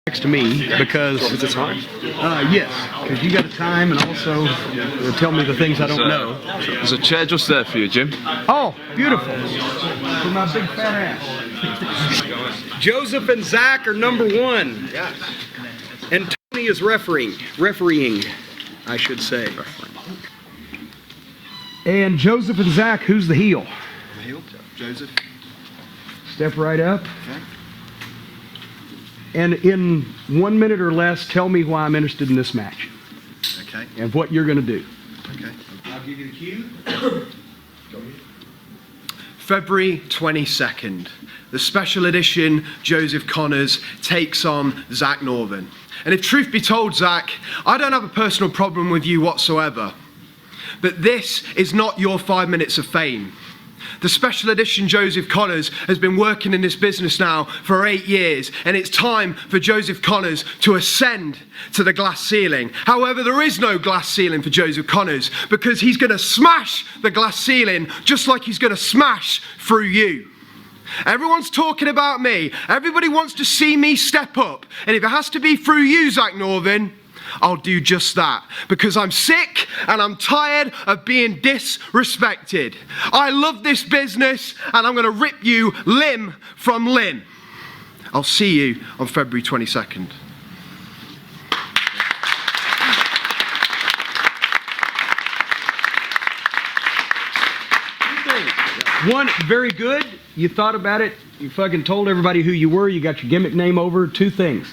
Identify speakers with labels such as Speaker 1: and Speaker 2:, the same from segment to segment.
Speaker 1: next to me because
Speaker 2: Is it time?
Speaker 1: yes, because you got a time and also tell me the things I don't know.
Speaker 2: There's a chair just there for you, Jim.
Speaker 1: Oh, beautiful. For my big fat ass. Joseph and Zach are number one. And Tony is refereeing, I should say. And Joseph and Zach, who's the heel?
Speaker 3: The heel, Joseph.
Speaker 1: Step right up.
Speaker 3: Okay.
Speaker 1: And in 1 minute or less, tell me why I'm interested in this match.
Speaker 3: Okay.
Speaker 1: And what you're going to do.
Speaker 3: Okay.
Speaker 1: I'll give you the cue.
Speaker 3: February 22nd, the special edition Joseph Connors takes on Zach Northern. And if truth be told, Zach, I don't have a personal problem with you whatsoever. But this is not your 5 minutes of fame. The special edition Joseph Connors has been working in this business now for 8 years, and it's time for Joseph Connors to ascend to the glass ceiling. However, there is no glass ceiling for Joseph Connors because he's going to smash the glass ceiling just like he's going to smash through you. Everyone's talking about me. Everybody wants to see me step up. And if it has to be through you, Zach Northern, I'll do just that because I'm sick and I'm tired of being disrespected. I love this business and I'm going to rip you limb from limb. I'll see you on February 22nd.
Speaker 1: One, very good. You thought about it. You fucking told everybody who you were. You got your gimmick name over. Two things.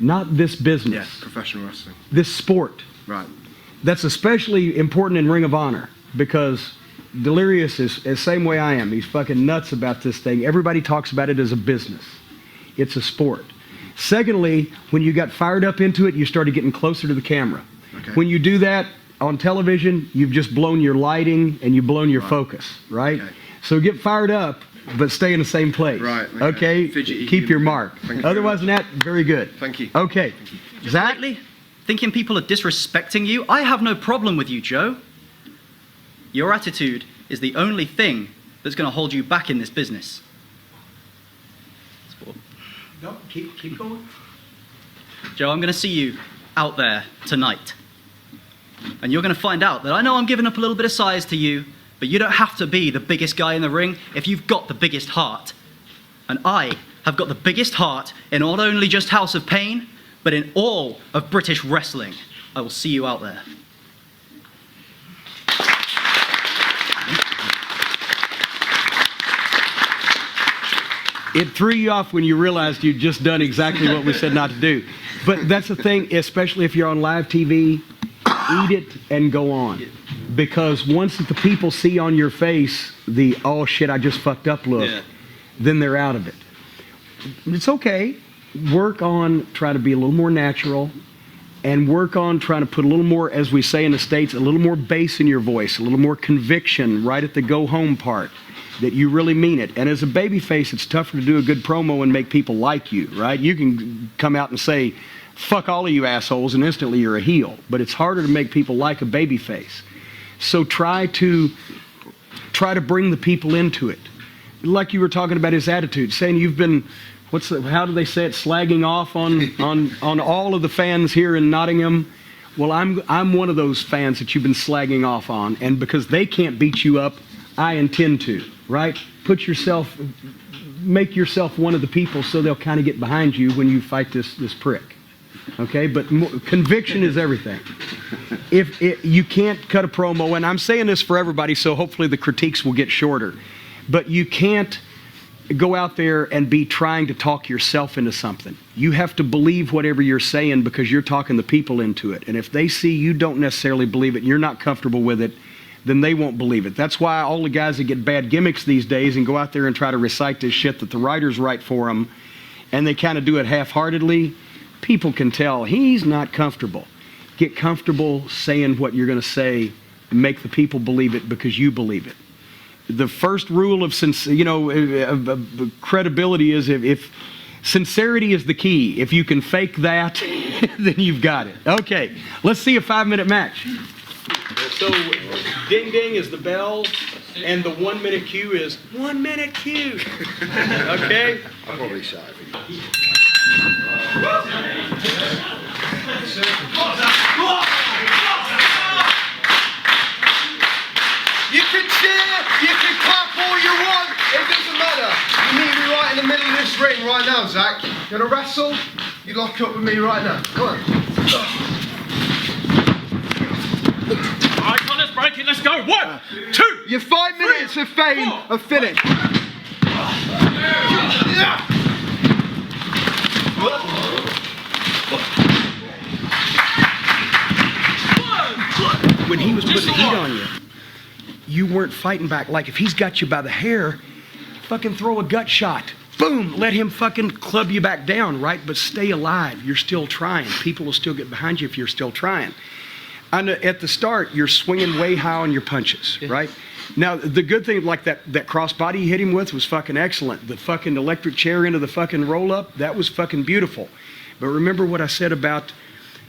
Speaker 1: Not this business.
Speaker 3: Yeah, professional wrestling.
Speaker 1: This sport.
Speaker 3: Right.
Speaker 1: That's especially important in Ring of Honor because Delirious is the same way I am. He's fucking nuts about this thing. Everybody talks about it as a business. It's a sport. Secondly, when you got fired up into it, you started getting closer to the camera.
Speaker 3: Okay.
Speaker 1: When you do that on television, you've just blown your lighting and you've blown your focus, right?
Speaker 3: Okay.
Speaker 1: So get fired up, but stay in the same place.
Speaker 3: Right.
Speaker 1: Okay?
Speaker 3: Fidgety.
Speaker 1: Keep your mark. Otherwise than that, very good.
Speaker 3: Thank you.
Speaker 1: Okay.
Speaker 4: Just
Speaker 1: Zach?
Speaker 4: lately, thinking people are disrespecting you? I have no problem with you, Joe. Your attitude is the only thing that's going to hold you back in this business.
Speaker 1: No, keep going.
Speaker 4: Joe, I'm going to see you out there tonight. And you're going to find out that I know I'm giving up a little bit of size to you, but you don't have to be the biggest guy in the ring if you've got the biggest heart. And I have got the biggest heart in not only just House of Pain, but in all of British wrestling. I will see you out there.
Speaker 1: It threw you off when you realized you'd just done exactly what we said not to do. But that's the thing, especially if you're on live TV, eat it and go on. Because once the people see on your face the, oh shit, I just fucked up look, then they're out of it. It's okay. Work on trying to be a little more natural and work on trying to put a little more, as we say in the States, a little more bass in your voice, a little more conviction right at the go home part, that you really mean it. And as a babyface, it's tougher to do a good promo and make people like you, right? You can come out and say, fuck all of you assholes, and instantly you're a heel. But it's harder to make people like a babyface. So try to bring the people into it. Like you were talking about his attitude, saying you've been, how do they say it, slagging off on all of the fans here in Nottingham. Well, I'm one of those fans that you've been slagging off on, and because they can't beat you up, I intend to, right? Make yourself one of the people so they'll kind of get behind you when you fight this prick. Okay, but conviction is everything. If you can't cut a promo, and I'm saying this for everybody, so hopefully the critiques will get shorter, but you can't go out there and be trying to talk yourself into something. You have to believe whatever you're saying because you're talking the people into it. And if they see you don't necessarily believe it, and you're not comfortable with it, then they won't believe it. That's why all the guys that get bad gimmicks these days and go out there and try to recite this shit that the writers write for them, and they kind of do it half-heartedly, people can tell he's not comfortable. Get comfortable saying what you're going to say and make the people believe it because you believe it. The first rule of credibility is if sincerity is the key. If you can fake that, then you've got it. Okay, let's see a 5-minute match. So ding ding is the bell, and the 1 minute cue is 1 minute cue. Okay?
Speaker 5: I'm probably shy for you.
Speaker 3: You can cheer, you can clap all you want, it doesn't matter. You need me right in the middle of this ring right now, Zach. You wanna wrestle? You lock up with me right now. Come on.
Speaker 5: Alright, come on, let's break it, let's go. 1, 2.
Speaker 3: Your 5 minutes of fame are finished.
Speaker 1: When he was putting the heat on you, you weren't fighting back. Like if he's got you by the hair, fucking throw a gut shot. Boom, let him fucking club you back down, right? But stay alive. You're still trying. People will still get behind you if you're still trying. And at the start, you're swinging way high on your punches, right? Now, the good thing, like that crossbody you hit him with was fucking excellent. The fucking electric chair into the fucking roll-up, that was fucking beautiful. But remember what I said about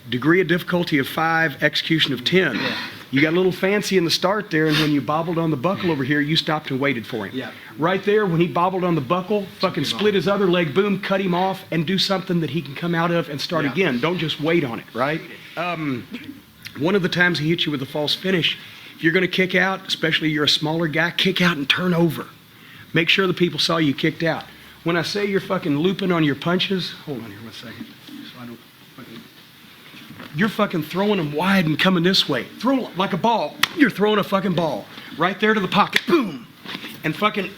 Speaker 1: degree of difficulty of 5, execution of 10. Yeah. You got a little fancy in the start there, and when you bobbled on the buckle over here, you stopped and waited for him. Yeah. Right there, when he bobbled on the buckle, fucking split his other leg, boom, cut him off, and do something that he can come out of and start again. Don't just wait on it, right? One of the times he hit you with a false finish, if you're going to kick out, especially you're a smaller guy, kick out and turn over. Make sure the people saw you kicked out. When I say you're fucking looping on your punches, hold on here 1 second. So I don't fucking... You're fucking throwing them wide and coming this way. Throw like a ball. You're throwing a fucking ball. Right there to the pocket. Boom. And fucking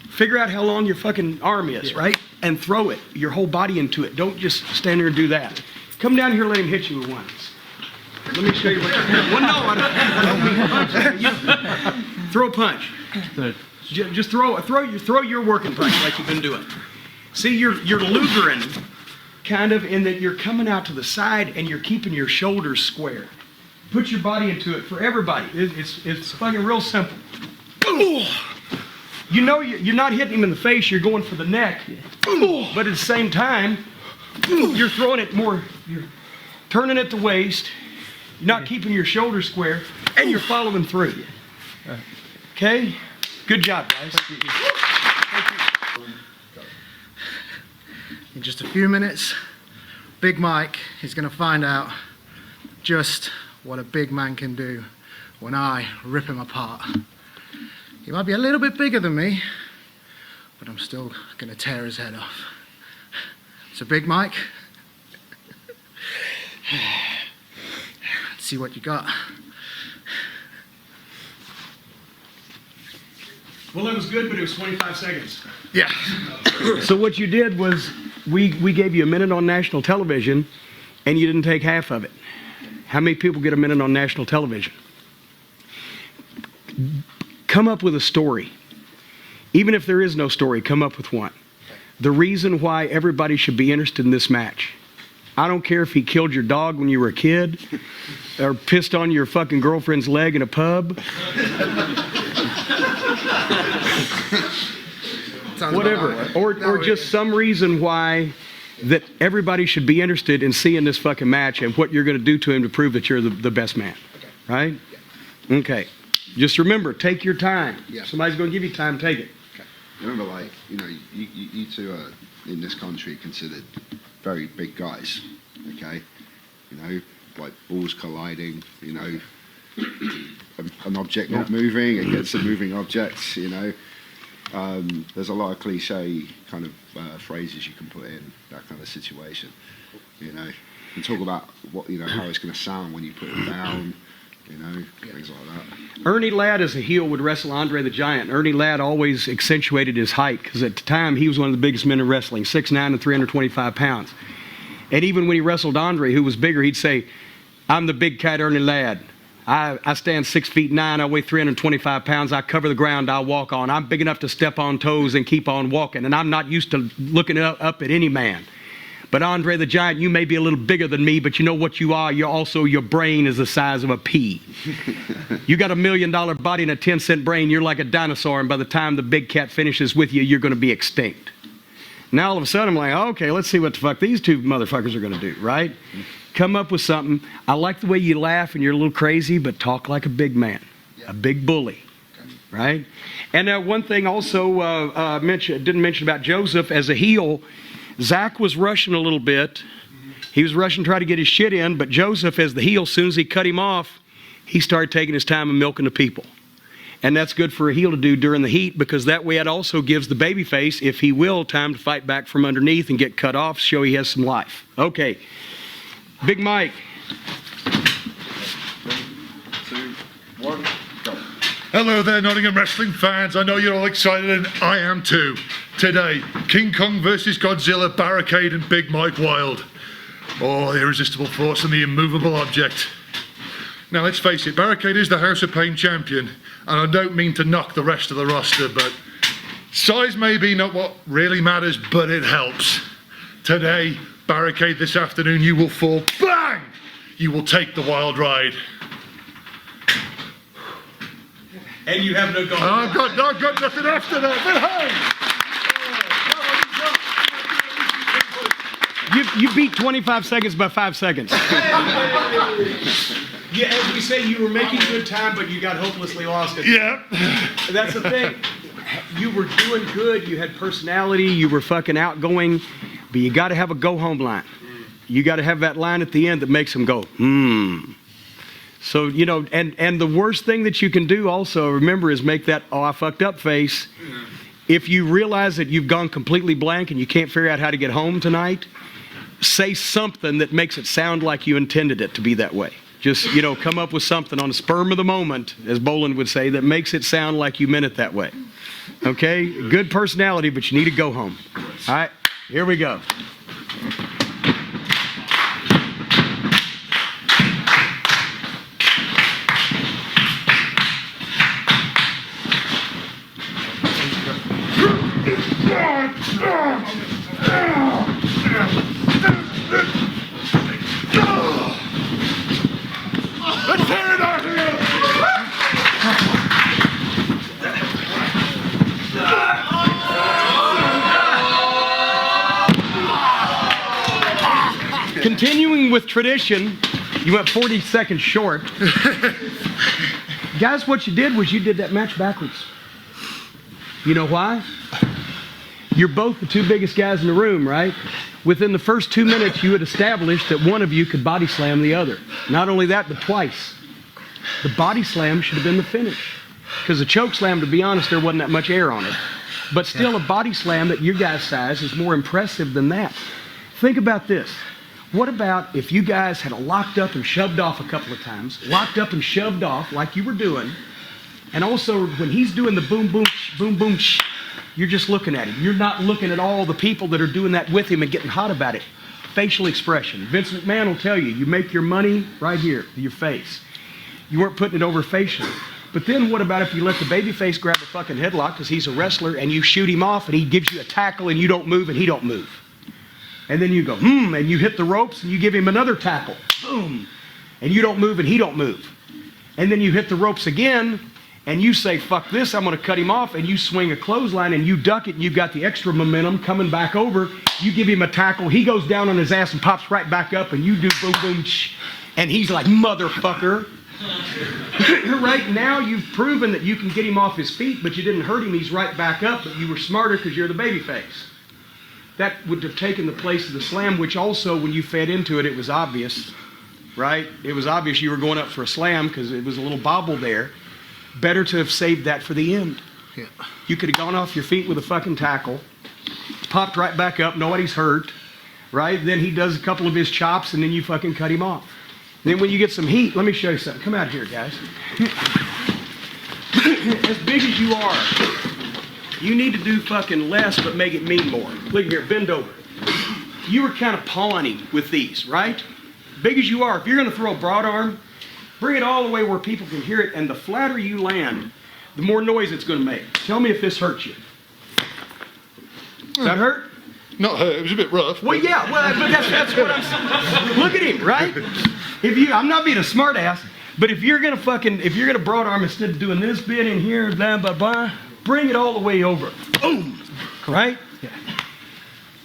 Speaker 1: figure out how long your fucking arm is, right? And throw it, your whole body into it. Don't just stand there and do that. Come down here, let him hit you with one. Let me show you what you're doing. Well, no, I don't mean punch. Throw a punch. Just throw your working punch like you've been doing. See, you're Lugerin, kind of, in that you're coming out to the side and you're keeping your shoulders square. Put your body into it for everybody. It's fucking real simple. You know you're not hitting him in the face, you're going for the neck. But at the same time, you're throwing it more, you're turning at the waist, you're not keeping your shoulders square, and you're following through. Okay? Good job, guys.
Speaker 6: In just a few minutes, Big Mike is going to find out just what a big man can do when I rip him apart. He might be a little bit bigger than me, but I'm still going to tear his head off. So Big Mike, let's see what you got.
Speaker 1: Well, it was good, but it was 25 seconds.
Speaker 6: Yeah.
Speaker 1: So what you did was we gave you a minute on national television, and you didn't take half of it. How many people get a minute on national television? Come up with a story. Even if there is no story, come up with one. The reason why everybody should be interested in this match. I don't care if he killed your dog when you were a kid, or pissed on your fucking girlfriend's leg in a pub. Whatever, or just some reason why that everybody should be interested in seeing this fucking match and what you're going to do to him to prove that you're the best man, right? Okay, just remember, take your time. Somebody's going to give you time, take it.
Speaker 7: Remember, like, you know, you two are in this country considered very big guys, okay? You know, like balls colliding, you know, an object not moving against a moving object, you know. There's a lot of cliche kind of phrases you can put in that kind of situation, you know, and talk about what, you know, how it's going to sound when you put it down, you know, things like that.
Speaker 1: Ernie Ladd as a heel would wrestle Andre the Giant. Ernie Ladd always accentuated his height because at the time he was one of the biggest men in wrestling, 6'9" and 325 pounds. And even when he wrestled Andre, who was bigger, he'd say, "I'm the big cat Ernie Ladd. I stand 6'9", I weigh 325 pounds, I cover the ground I walk on. I'm big enough to step on toes and keep on walking, and I'm not used to looking up at any man. But Andre the Giant, you may be a little bigger than me, but you know what you are? You're also, your brain is the size of a pea. You got $1 million body and a 10-cent brain, you're like a dinosaur, and by the time the big cat finishes with you, you're going to be extinct." Now all of a sudden I'm like, okay, let's see what the fuck these two motherfuckers are going to do, right? Come up with something. I like the way you laugh and you're a little crazy, but talk like a big man, a big bully, right? And one thing also didn't mention about Joseph as a heel, Zach was rushing a little bit. He was rushing to try to get his shit in, but Joseph, as the heel, as soon as he cut him off, he started taking his time and milking the people. And that's good for a heel to do during the heat, because that way it also gives the babyface, if he will, time to fight back from underneath and get cut off, show he has some life. Okay. Big Mike.
Speaker 7: 3, 2, 1, go.
Speaker 8: Hello there, Nottingham wrestling fans. I know you're all excited, and I am too. Today, King Kong versus Godzilla, Barricade and Big Mike Wild. Oh, the irresistible force and the immovable object. Now, let's face it, Barricade is the House of Pain champion, and I don't mean to knock the rest of the roster, but size may be not what really matters, but it helps. Today, Barricade, this afternoon, you will fall. Bang! You will take the wild ride.
Speaker 1: And you have no goal.
Speaker 8: I've got nothing after that, but hey!
Speaker 1: You beat 25 seconds by 5 seconds. Yeah, as we say, you were making good time, but you got hopelessly lost it.
Speaker 8: Yeah.
Speaker 1: That's the thing. You were doing good. You had personality. You were fucking outgoing. But you got to have a go-home line. You got to have that line at the end that makes them go, So, you know, and the worst thing that you can do also, remember, is make that, oh, I fucked up face. If you realize that you've gone completely blank and you can't figure out how to get home tonight, say something that makes it sound like you intended it to be that way. Just, you know, come up with something on the sperm of the moment, as Boland would say, that makes it sound like you meant it that way. Okay? Good personality, but you need to go home. All right? Here we go.
Speaker 8: Let's tear it out here!
Speaker 1: Continuing with tradition, you went 40 seconds short. Guys, what you did was you did that match backwards. You know why? You're both the two biggest guys in the room, right? Within the first 2 minutes, you had established that one of you could body slam the other. Not only that, but twice. The body slam should have been the finish. Because the choke slam, to be honest, there wasn't that much air on it. But still, a body slam at your guy's size is more impressive than that. Think about this. What about if you guys had locked up and shoved off a couple of times, locked up and shoved off like you were doing, and also when he's doing the boom, boom, boom, boom, you're just looking at him. You're not looking at all the people that are doing that with him and getting hot about it. Facial expression. Vince McMahon will tell you, you make your money right here, your face. You weren't putting it over facially. But then what about if you let the babyface grab a fucking headlock because he's a wrestler and you shoot him off and he gives you a tackle and you don't move and he don't move. And then you go, and you hit the ropes and you give him another tackle. Boom. And you don't move and he don't move. And then you hit the ropes again and you say, fuck this, I'm going to cut him off, and you swing a clothesline and you duck it and you've got the extra momentum coming back over. You give him a tackle, he goes down on his ass and pops right back up and you do boom, boom, and he's like, motherfucker. Right now you've proven that you can get him off his feet, but you didn't hurt him, he's right back up, but you were smarter because you're the babyface. That would have taken the place of the slam, which also, when you fed into it, it was obvious, right? It was obvious you were going up for a slam because it was a little bobble there. Better to have saved that for the end.
Speaker 6: Yeah.
Speaker 1: You could have gone off your feet with a fucking tackle, popped right back up, nobody's hurt, right? Then he does a couple of his chops, and then you fucking cut him off. Then when you get some heat, let me show you something. Come out here, guys. As big as you are, you need to do fucking less, but make it mean more. Look here, bend over. You were kind of pawny with these, right? Big as you are, if you're going to throw a broad arm, bring it all the way where people can hear it, and the flatter you land, the more noise it's going to make. Tell me if this hurts you. Does that hurt?
Speaker 8: Not hurt, it was a bit rough.
Speaker 1: Well, yeah, but that's what I'm saying. Look at him, right? I'm not being a smart ass, but if you're going to broad arm instead of doing this bit in here, blah, blah, blah, bring it all the way over. Boom. Right? Yeah.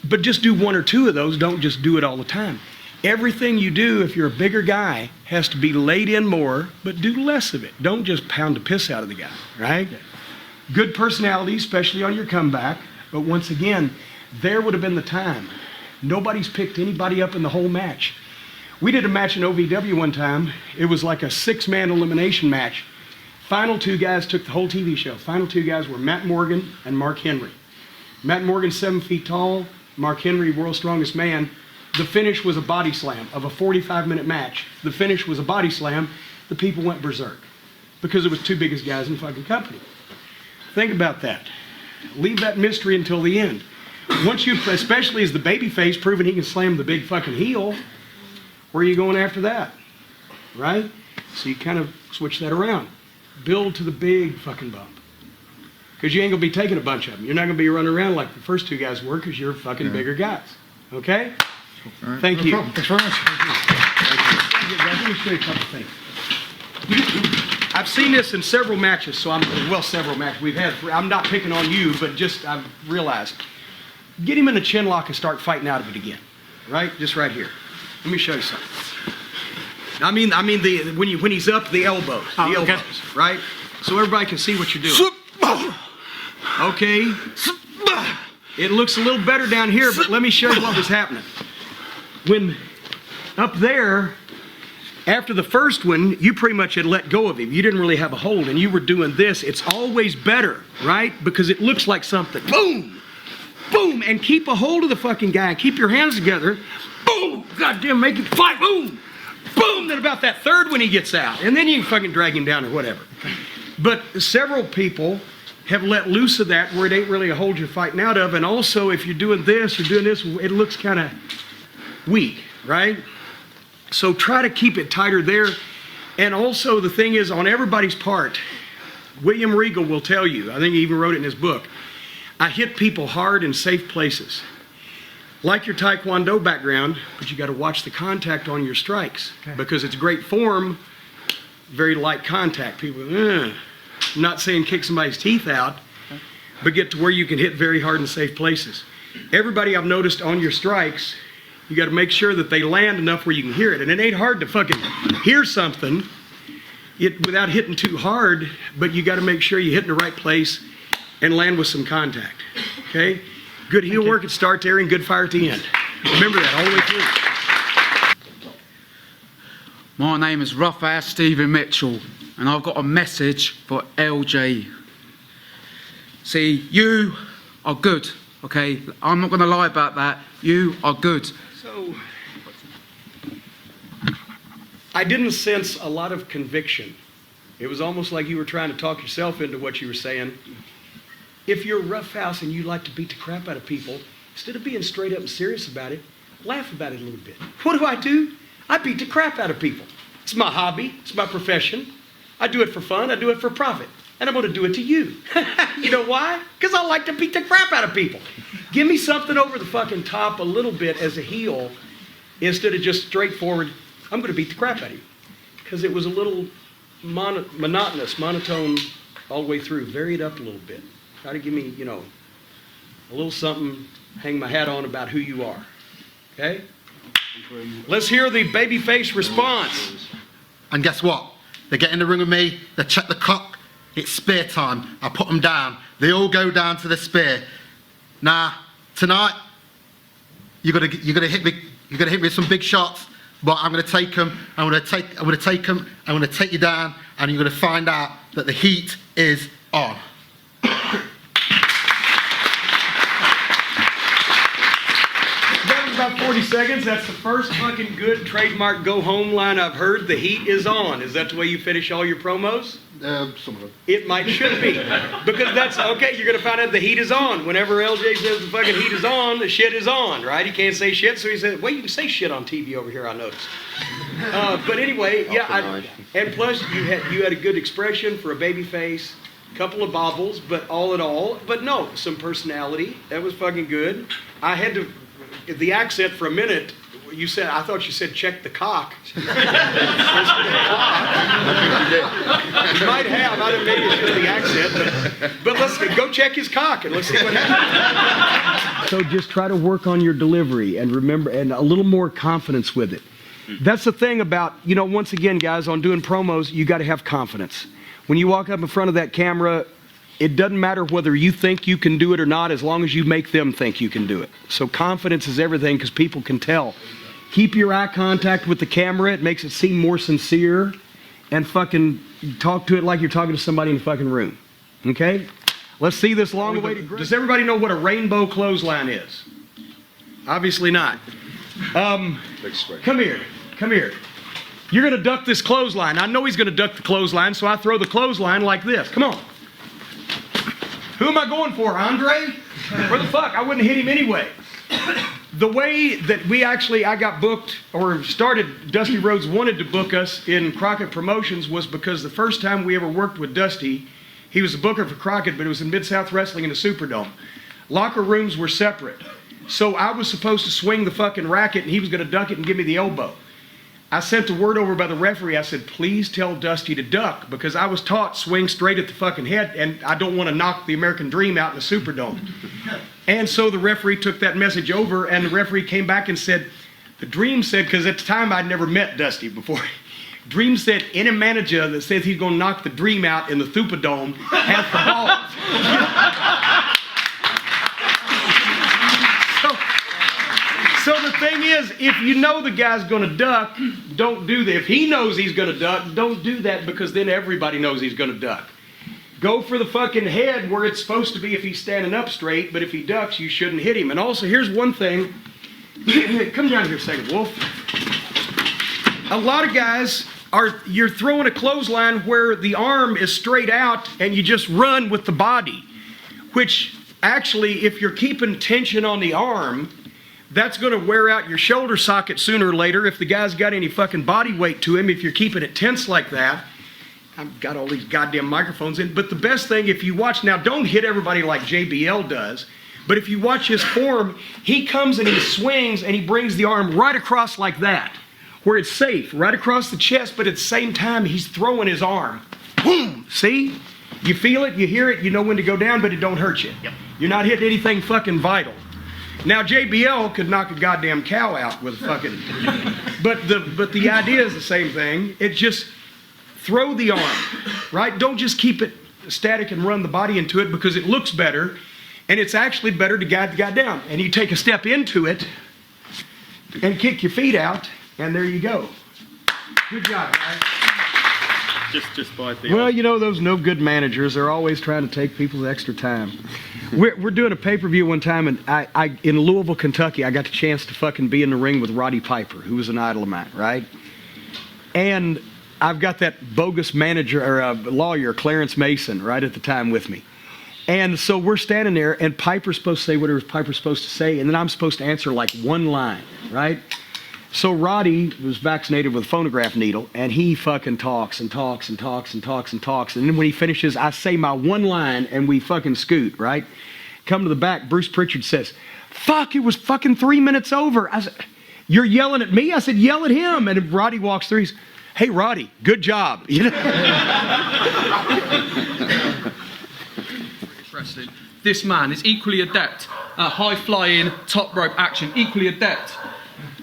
Speaker 1: But just do one or two of those. Don't just do it all the time. Everything you do, if you're a bigger guy, has to be laid in more, but do less of it. Don't just pound the piss out of the guy, right? Yeah. Good personality, especially on your comeback. But once again, there would have been the time. Nobody's picked anybody up in the whole match. We did a match in OVW one time. It was like a 6-man elimination match. Final 2 guys took the whole TV show. Final 2 guys were Matt Morgan and Mark Henry. Matt Morgan, 7 feet tall. Mark Henry, world's strongest man. The finish was a body slam of a 45-minute match. The finish was a body slam. The people went berserk because it was 2 biggest guys in the fucking company. Think about that. Leave that mystery until the end. Once you, especially as the babyface, proving he can slam the big fucking heel, where are you going after that? Right? So you kind of switch that around. Build to the big fucking bump. Because you ain't going to be taking a bunch of them. You're not going to be running around like the first 2 guys were because you're fucking bigger guys. Okay?
Speaker 8: All right.
Speaker 1: Thank you.
Speaker 8: Problem. Thanks very much.
Speaker 1: Let me show you a couple things. I've seen this in several matches, several matches we've had. I'm not picking on you, but just I've realized. Get him in a chin lock and start fighting out of it again. Right? Just right here. Let me show you something. I mean when he's up, the elbows. The elbows, right? So everybody can see what you're doing. Okay. It looks a little better down here, but let me show you what was happening. When up there, after the first one, you pretty much had let go of him. You didn't really have a hold, and you were doing this. It's always better, right? Because it looks like something. Boom! Boom! And keep a hold of the fucking guy. Keep your hands together. Boom! Goddamn, make him fight. Boom! Boom! Then about that third one he gets out. And then you can fucking drag him down or whatever. But several people have let loose of that where it ain't really a hold you're fighting out of. And also, if you're doing this, it looks kind of weak, right? So try to keep it tighter there. And also the thing is, on everybody's part, William Regal will tell you, I think he even wrote it in his book, I hit people hard in safe places. Like your Taekwondo background, but you got to watch the contact on your strikes. Okay. Because it's great form, very light contact. People, I'm not saying kick somebody's teeth out, but get to where you can hit very hard in safe places. Everybody I've noticed on your strikes, you got to make sure that they land enough where you can hear it. And it ain't hard to fucking hear something without hitting too hard, but you got to make sure you hit in the right place and land with some contact. Okay? Good heel work at start there and good fire at the end. Remember that all the way through.
Speaker 9: My name is Rough-Ass Stephen Mitchell, and I've got a message for LJ. See, you are good, okay? I'm not going to lie about that. You are good.
Speaker 1: So, I didn't sense a lot of conviction. It was almost like you were trying to talk yourself into what you were saying. If you're a roughhouse and you like to beat the crap out of people, instead of being straight up and serious about it, laugh about it a little bit. What do? I beat the crap out of people. It's my hobby. It's my profession. I do it for fun. I do it for profit. And I'm going to do it to you. You know why? Because I like to beat the crap out of people. Give me something over the fucking top a little bit as a heel instead of just straightforward, I'm going to beat the crap out of you. Because it was a little monotonous, monotone all the way through. Vary it up a little bit. Try to give me, a little something, hang my hat on about who you are. Okay? Let's hear the babyface response.
Speaker 10: And guess what? They get in the ring with me, they check the clock, it's spear time. I put them down. They all go down to the spear. Now, tonight, you're gonna hit me with some big shots, but I'm gonna take them, I'm gonna take you down, and you're gonna find out that the heat is on.
Speaker 1: About 40 seconds. That's the first fucking good trademark go home line I've heard. The heat is on. Is that the way you finish all your promos?
Speaker 10: Some of them.
Speaker 1: It should be. Because that's, okay, you're going to find out the heat is on. Whenever LJ says the fucking heat is on, the shit is on, right? He can't say shit, so he said, well, you can say shit on TV over here, I noticed. But anyway, yeah, and plus you had a good expression for a baby face, couple of bobbles, but all in all, but no, some personality. That was fucking good. I had to, the accent for a minute, I thought you said check the cock. You might have, I don't know, maybe it's just the accent, but let's go check his cock and let's see what happens. So just try to work on your delivery and remember, and a little more confidence with it. That's the thing about, once again, guys, on doing promos, you got to have confidence. When you walk up in front of that camera, it doesn't matter whether you think you can do it or not, as long as you make them think you can do it. So confidence is everything, because people can tell. Keep your eye contact with the camera. It makes it seem more sincere. And fucking talk to it like you're talking to somebody in the fucking room. Okay? Let's see this long-awaited. Does everybody know what a rainbow clothesline is? Obviously not. Come here. Come here. You're going to duck this clothesline. I know he's going to duck the clothesline, so I throw the clothesline like this. Come on. Who am I going for, Andre? Where the fuck? I wouldn't hit him anyway. The way that I got booked or started, Dusty Rhodes wanted to book us in Crockett Promotions was because the first time we ever worked with Dusty, he was a booker for Crockett, but it was in Mid-South Wrestling in the Superdome. Locker rooms were separate. So I was supposed to swing the fucking racket, and he was going to duck it and give me the elbow. I sent the word over by the referee. I said, please tell Dusty to duck, because I was taught swing straight at the fucking head, and I don't want to knock the American Dream out in the Superdome. And so the referee took that message over, and the referee came back and said, the Dream said, because at the time I'd never met Dusty before, Dream said, any manager that says he's going to knock the Dream out in the Superdome has the balls. So the thing is, if you know the guy's going to duck, don't do that. If he knows he's going to duck, don't do that, because then everybody knows he's going to duck. Go for the fucking head where it's supposed to be if he's standing up straight, but if he ducks, you shouldn't hit him. And also, here's one thing. Come down here a second, Wolf. A lot of guys you're throwing a clothesline where the arm is straight out and you just run with the body, which actually, if you're keeping tension on the arm, that's going to wear out your shoulder socket sooner or later if the guy's got any fucking body weight to him, if you're keeping it tense like that. I've got all these goddamn microphones in. But the best thing, if you watch, now don't hit everybody like JBL does, but if you watch his form, he comes and he swings and he brings the arm right across like that, where it's safe, right across the chest, but at the same time, he's throwing his arm. Boom! See? You feel it, you hear it, you know when to go down, but it don't hurt you. Yep. You're not hitting anything fucking vital. Now, JBL could knock a goddamn cow out with a fucking... But the idea is the same thing. It's just throw the arm, right? Don't just keep it static and run the body into it, because it looks better, and it's actually better to guide the guy down. And you take a step into it and kick your feet out, and there you go. Good job, guys.
Speaker 5: Just by the...
Speaker 1: Well, you know, those no good managers are always trying to take people's extra time. We're doing a pay-per-view one time, and I in Louisville, Kentucky, I got the chance to fucking be in the ring with Roddy Piper, who was an idol of mine, right? And I've got that bogus manager or lawyer, Clarence Mason, right at the time with me. And so we're standing there, and Piper's supposed to say whatever Piper's supposed to say, and then I'm supposed to answer like one line, right? So Roddy was vaccinated with a phonograph needle, and he fucking talks and talks and talks and talks and talks. And then when he finishes, I say my one line, and we fucking scoot, right? Come to the back, Bruce Pritchard says, fuck, it was fucking 3 minutes over. I said, you're yelling at me? I said, yell at him. And Roddy walks through, he's, hey, Roddy, good job. You know?
Speaker 11: Wrestling. This man is equally adept at high-flying, top rope action, equally adept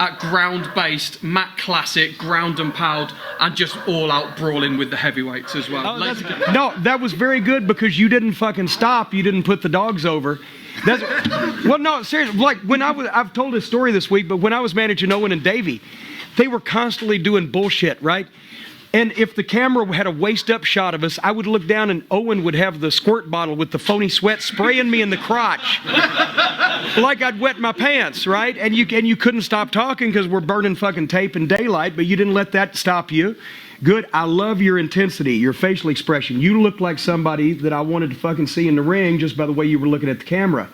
Speaker 11: at ground-based, mat classic, ground and pound, and just all-out brawling with the heavyweights as well.
Speaker 1: Oh, no, that was very good, because you didn't fucking stop. You didn't put the dogs over. Well, no, seriously. Like when I've told this story this week, but when I was managing Owen and Davey, they were constantly doing bullshit, right? And if the camera had a waist-up shot of us, I would look down and Owen would have the squirt bottle with the phony sweat spraying me in the crotch. Like I'd wet my pants, right? And you couldn't stop talking because we're burning fucking tape in daylight, but you didn't let that stop you. Good. I love your intensity, your facial expression. You look like somebody that I wanted to fucking see in the ring just by the way you were looking at the camera.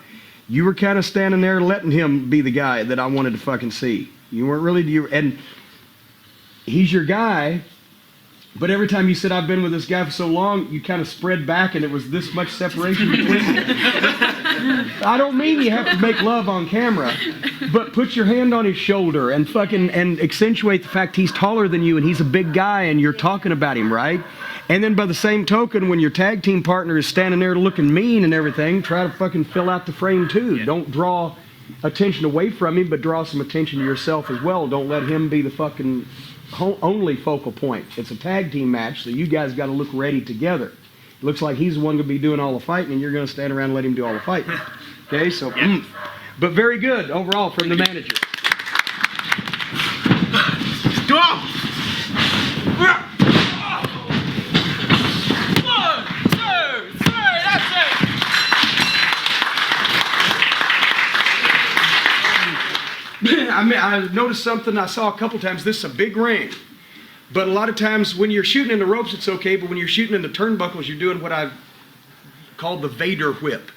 Speaker 1: You were kind of standing there letting him be the guy that I wanted to fucking see. You weren't really... And he's your guy... But every time you said, I've been with this guy for so long, you kind of spread back and it was this much separation between you. I don't mean you have to make love on camera, but put your hand on his shoulder and fucking and accentuate the fact he's taller than you and he's a big guy and you're talking about him, right? And then by the same token, when your tag team partner is standing there looking mean and everything, try to fucking fill out the frame too. Yeah. Don't draw attention away from him, but draw some attention to yourself as well. Don't let him be the fucking... only focal point. It's a tag team match, so you guys got to look ready together. Looks like he's the one going to be doing all the fighting, and you're going to stand around and let him do all the fighting. Okay, so, but very good overall from the manager.
Speaker 5: Go on! 1, 2, 3, that's it!
Speaker 1: I mean, I noticed something I saw a couple times. This is a big ring. But a lot of times when you're shooting in the ropes, it's okay. But when you're shooting in the turnbuckles, you're doing what I've called the Vader whip.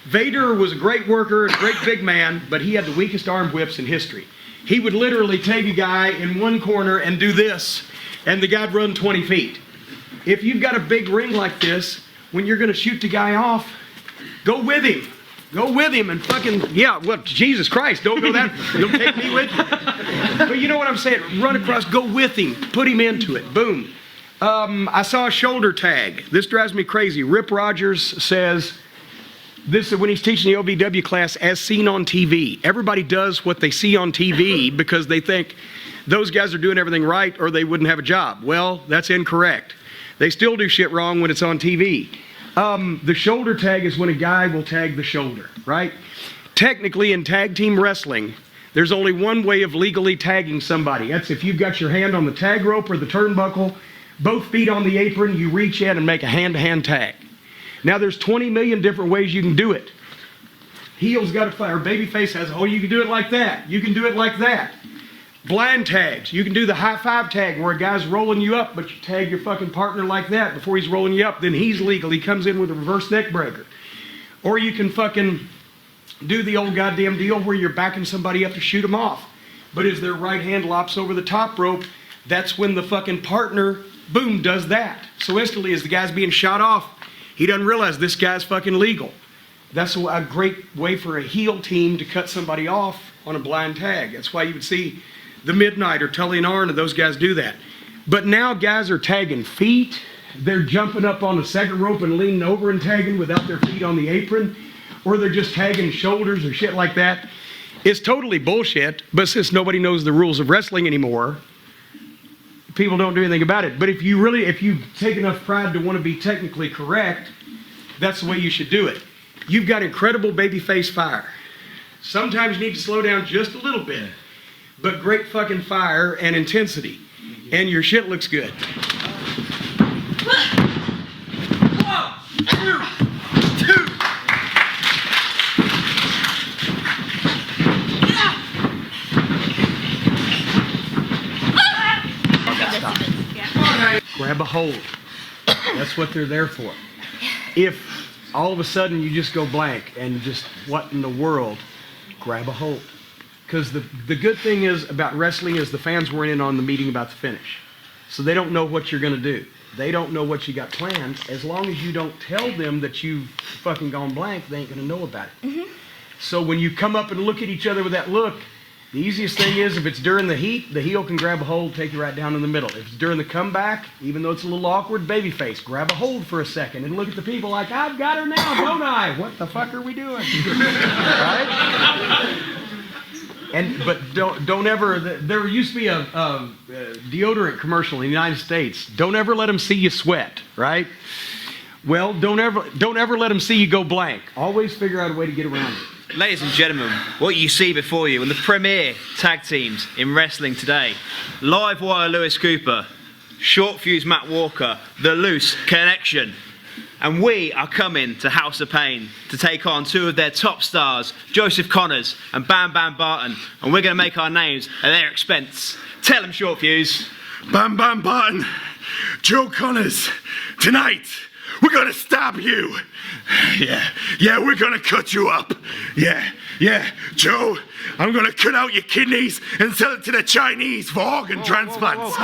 Speaker 1: Vader was a great worker, a great big man, but he had the weakest arm whips in history. He would literally take a guy in one corner and do this, and the guy'd run 20 feet. If you've got a big ring like this, when you're going to shoot the guy off, go with him. Go with him and fucking, yeah, well, Jesus Christ, don't go that, don't take me with you. But you know what I'm saying? Run across, go with him, put him into it, boom. I saw a shoulder tag. This drives me crazy. Rip Rogers says, this is when he's teaching the OVW class, as seen on TV. Everybody does what they see on TV because they think those guys are doing everything right or they wouldn't have a job. Well, that's incorrect. They still do shit wrong when it's on TV. The shoulder tag is when a guy will tag the shoulder, right? Technically, in tag team wrestling, there's only one way of legally tagging somebody. That's if you've got your hand on the tag rope or the turnbuckle, both feet on the apron, you reach in and make a hand-to-hand tag. Now, there's 20 million different ways you can do it. Heel's got a fire. Babyface has, oh, you can do it like that. You can do it like that. Blind tags. You can do the high-five tag where a guy's rolling you up, but you tag your fucking partner like that before he's rolling you up. Then he's legal. He comes in with a reverse neck breaker. Or you can fucking do the old goddamn deal where you're backing somebody up to shoot them off. But as their right hand lops over the top rope, that's when the fucking partner, boom, does that. So instantly as the guy's being shot off, he doesn't realize this guy's fucking legal. That's a great way for a heel team to cut somebody off on a blind tag. That's why you would see the Midnight or Tully and Arn and those guys do that. But now guys are tagging feet. They're jumping up on the second rope and leaning over and tagging without their feet on the apron. Or they're just tagging shoulders or shit like that. It's totally bullshit, but since nobody knows the rules of wrestling anymore, people don't do anything about it. But if you take enough pride to want to be technically correct, that's the way you should do it. You've got incredible babyface fire. Sometimes you need to slow down just a little bit, but great fucking fire and intensity, and your shit looks good.
Speaker 5: 1, 2, 2.
Speaker 1: Grab a hold. That's what they're there for. If all of a sudden you just go blank and just, what in the world, grab a hold. Because the good thing is about wrestling is the fans weren't in on the meeting about the finish. So they don't know what you're going to do. They don't know what you got planned. As long as you don't tell them that you've fucking gone blank, they ain't going to know about it. Mm-hmm. So when you come up and look at each other with that look, the easiest thing is if it's during the heat, the heel can grab a hold, take you right down in the middle. If it's during the comeback, even though it's a little awkward, babyface, grab a hold for a second and look at the people like, I've got her now, don't I? What the fuck are we doing? Right? But don't ever, there used to be a deodorant commercial in the United States. Don't ever let them see you sweat, right? Well, don't ever let them see you go blank. Always figure out a way to get around it.
Speaker 12: Ladies and gentlemen, what you see before you are the premier tag teams in wrestling today. Live wire Lewis Cooper, short fuse Matt Walker, the Loose Connection. And we are coming to House of Pain to take on two of their top stars, Joseph Connors and Bam Bam Barton. And we're going to make our names at their expense. Tell them, short fuse.
Speaker 13: Bam Bam Barton, Joe Connors, tonight we're gonna stab you. Yeah, we're gonna cut you up. Yeah, Joe, I'm gonna cut out your kidneys and sell it to the Chinese for organ transplants.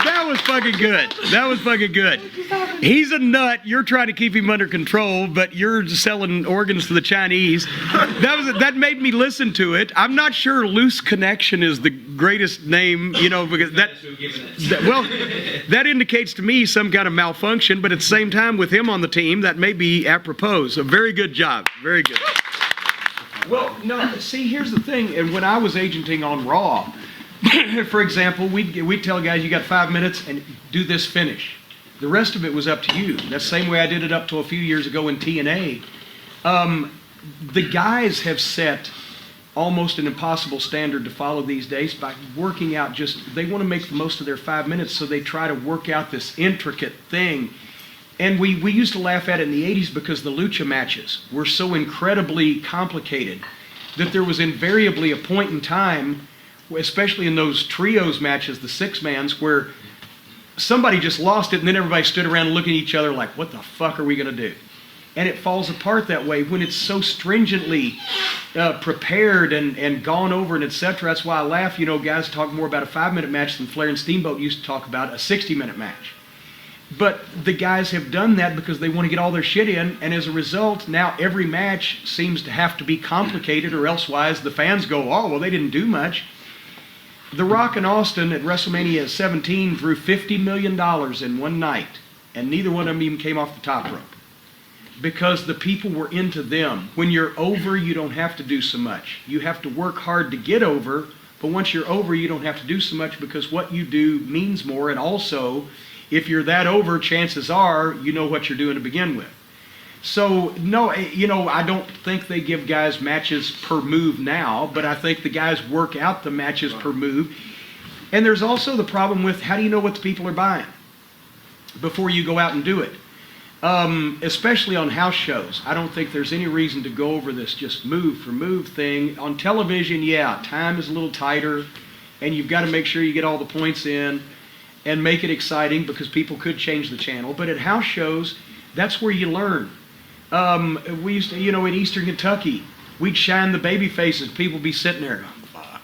Speaker 1: That was fucking good. That was fucking good. He's a nut. You're trying to keep him under control, but you're selling organs to the Chinese. That made me listen to it. I'm not sure Loose Connection is the greatest name, because that indicates to me some kind of malfunction, but at the same time, with him on the team, that may be apropos. So very good job. Very good. Well, no, see, here's the thing. And when I was agenting on Raw, For example, we'd tell guys, you got 5 minutes and do this finish. The rest of it was up to you. That's the same way I did it up to a few years ago in TNA. The guys have set almost an impossible standard to follow these days by working out they want to make the most of their 5 minutes, so they try to work out this intricate thing. And we used to laugh at it in the 80s because the lucha matches were so incredibly complicated that there was invariably a point in time, especially in those trios matches, the six-mans, where somebody just lost it and then everybody stood around looking at each other like, what the fuck are we going to do? And it falls apart that way when it's so stringently prepared and gone over and etc. That's why I laugh, guys talk more about a 5-minute match than Flair and Steamboat used to talk about a 60-minute match. But the guys have done that because they want to get all their shit in, and as a result, now every match seems to have to be complicated, or elsewise the fans go, oh, well, they didn't do much. The Rock and Austin at WrestleMania 17 drew $50 million in one night, and neither one of them even came off the top rope because the people were into them. When you're over, you don't have to do so much. You have to work hard to get over, but once you're over, you don't have to do so much because what you do means more, and also, if you're that over, chances are you know what you're doing to begin with. So, no, I don't think they give guys matches per move now, but I think the guys work out the matches per move. And there's also the problem with how do you know what the people are buying before you go out and do it? Especially on house shows. I don't think there's any reason to go over this just move for move thing. On television, yeah, time is a little tighter, and you've got to make sure you get all the points in and make it exciting because people could change the channel. But at house shows, that's where you learn. We used to, in Eastern Kentucky, we'd shine the baby faces. People would be sitting there, oh, fuck.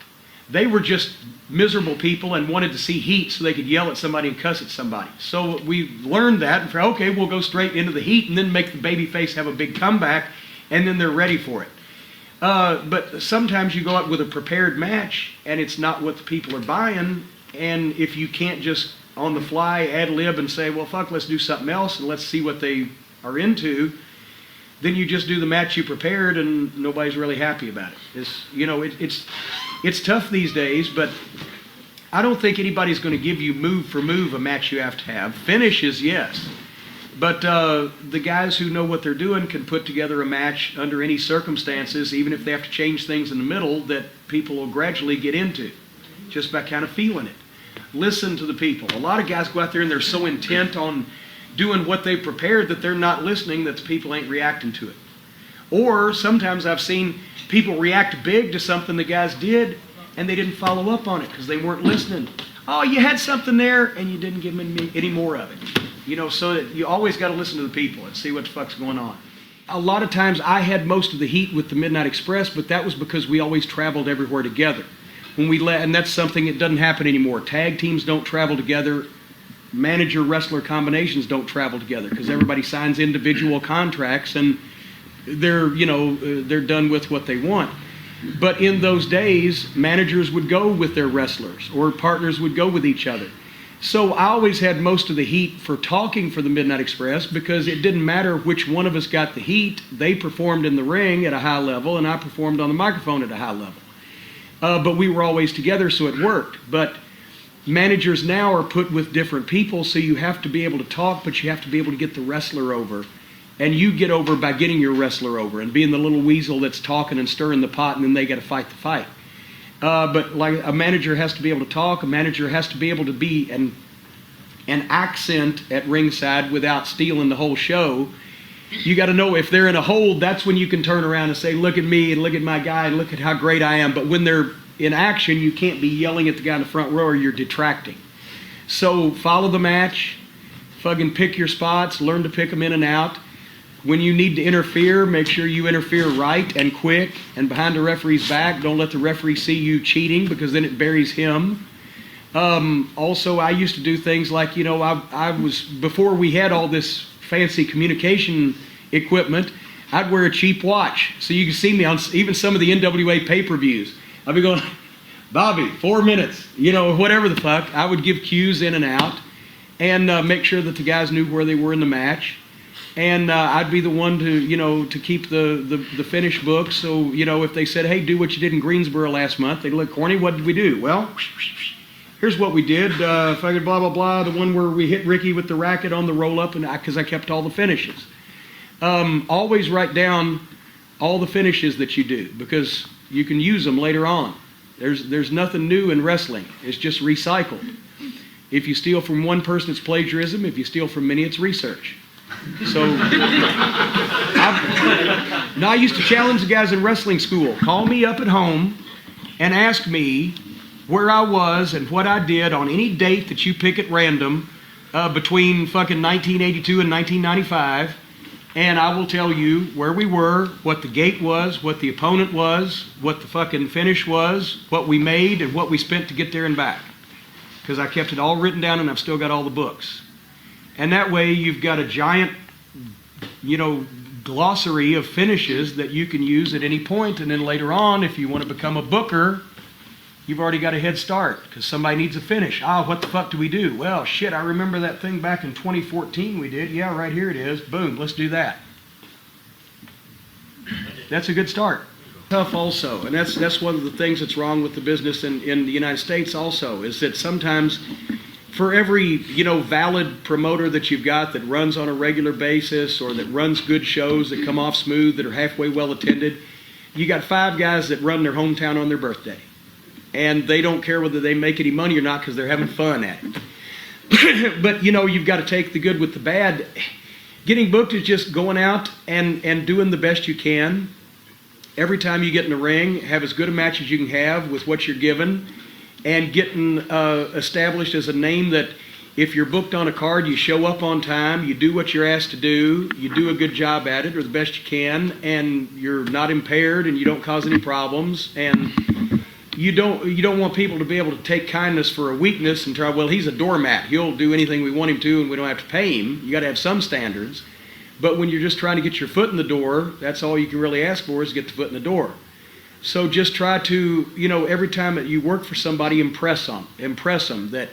Speaker 1: They were just miserable people and wanted to see heat so they could yell at somebody and cuss at somebody. So we learned that and said, okay, we'll go straight into the heat and then make the baby face have a big comeback, and then they're ready for it. But sometimes you go out with a prepared match and it's not what the people are buying. And if you can't just on the fly ad lib and say, well, fuck, let's do something else and let's see what they are into, then you just do the match you prepared and nobody's really happy about it. It's tough these days, but I don't think anybody's going to give you move for move a match you have to have. Finishes, yes. But the guys who know what they're doing can put together a match under any circumstances, even if they have to change things in the middle, that people will gradually get into just by kind of feeling it. Listen to the people. A lot of guys go out there and they're so intent on doing what they prepared that they're not listening, that the people ain't reacting to it. Or sometimes I've seen people react big to something the guys did and they didn't follow up on it because they weren't listening. Oh, you had something there and you didn't give them any more of it. So that you always got to listen to the people and see what the fuck's going on. A lot of times I had most of the heat with the Midnight Express, but that was because we always traveled everywhere together. And that's something that doesn't happen anymore. Tag teams don't travel together. Manager-wrestler combinations don't travel together because everybody signs individual contracts and they're done with what they want. But in those days, managers would go with their wrestlers or partners would go with each other. So I always had most of the heat for talking for the Midnight Express because it didn't matter which one of us got the heat. They performed in the ring at a high level and I performed on the microphone at a high level. But we were always together, so it worked. But managers now are put with different people, so you have to be able to talk, but you have to be able to get the wrestler over. And you get over by getting your wrestler over and being the little weasel that's talking and stirring the pot, and then they got to fight the fight. But like a manager has to be able to talk, a manager has to be able to be an accent at ringside without stealing the whole show. You got to know if they're in a hold, that's when you can turn around and say, look at me and look at my guy and look at how great I am. But when they're in action, you can't be yelling at the guy in the front row or you're detracting. So follow the match, fucking pick your spots, learn to pick them in and out. When you need to interfere, make sure you interfere right and quick and behind the referee's back. Don't let the referee see you cheating because then it buries him. Also, I used to do things like, I was, before we had all this fancy communication equipment, I'd wear a cheap watch. So you can see me on even some of the NWA pay-per-views. I'd be going, Bobby, 4 minutes, whatever the fuck. I would give cues in and out and make sure that the guys knew where they were in the match. And I'd be the one to keep the finished book. So, if they said, hey, do what you did in Greensboro last month, they'd look corny. What did we do? Well, here's what we did. Fucking blah, blah, blah. The one where we hit Ricky with the racket on the roll-up, because I kept all the finishes. Always write down all the finishes that you do, because you can use them later on. There's nothing new in wrestling. It's just recycled. If you steal from one person, it's plagiarism. If you steal from many, it's research. So, I used to challenge the guys in wrestling school. Call me up at home and ask me where I was and what I did on any date that you pick at random between fucking 1982 and 1995. And I will tell you where we were, what the gate was, what the opponent was, what the fucking finish was, what we made, and what we spent to get there and back. Because I kept it all written down and I've still got all the books. And that way you've got a giant, glossary of finishes that you can use at any point. And then later on, if you want to become a booker, you've already got a head start because somebody needs a finish. What the fuck do we do? Well, shit, I remember that thing back in 2014 we did. Yeah, right here it is. Boom, let's do that. That's a good start. Tough also, and that's one of the things that's wrong with the business in the United States also, is that sometimes for every, valid promoter that you've got that runs on a regular basis or that runs good shows that come off smooth, that are halfway well attended, you got 5 guys that run their hometown on their birthday. And they don't care whether they make any money or not because they're having fun at it. But, you've got to take the good with the bad. Getting booked is just going out and doing the best you can. Every time you get in the ring, have as good a match as you can have with what you're given, and getting established as a name that if you're booked on a card, you show up on time, you do what you're asked to do, you do a good job at it or the best you can, and you're not impaired and you don't cause any problems, and you don't want people to be able to take kindness for a weakness and try, well, he's a doormat, he'll do anything we want him to and we don't have to pay him. You got to have some standards. But when you're just trying to get your foot in the door, that's all you can really ask for is get the foot in the door. So just try to, every time that you work for somebody, impress them that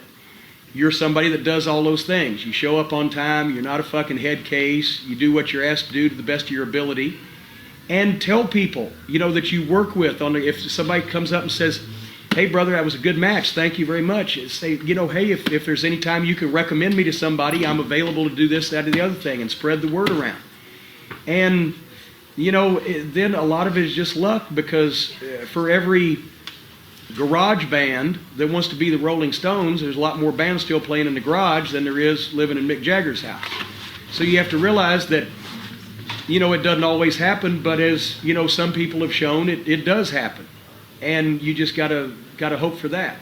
Speaker 1: you're somebody that does all those things. You show up on time, you're not a fucking head case, you do what you're asked to do to the best of your ability. And tell people, that you work with, if somebody comes up and says, hey, brother, that was a good match, thank you very much. Say, hey, if there's any time you can recommend me to somebody, I'm available to do this, that, or the other thing, and spread the word around. And, then a lot of it is just luck, because for every garage band that wants to be the Rolling Stones, there's a lot more bands still playing in the garage than there is living in Mick Jagger's house. So you have to realize that, it doesn't always happen, but as, some people have shown, it does happen. And you just gotta hope for that.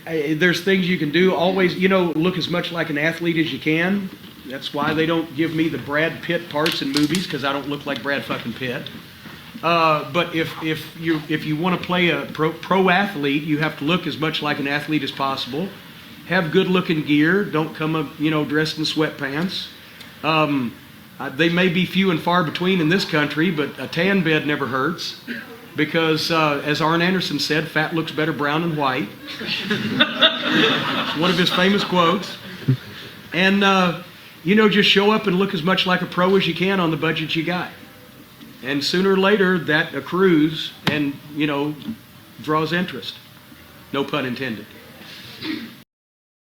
Speaker 1: There's things you can do. Always, look as much like an athlete as you can. That's why they don't give me the Brad Pitt parts in movies, because I don't look like Brad fucking Pitt. But if you want to play a pro athlete, you have to look as much like an athlete as possible. Have good looking gear. Don't come up, dressed in sweatpants. They may be few and far between in this country, but a tan bed never hurts. Because, as Arn Anderson said, fat looks better brown than white. It's one of his famous quotes. And, just show up and look as much like a pro as you can on the budget you got. And sooner or later, that accrues and, draws interest. No pun intended.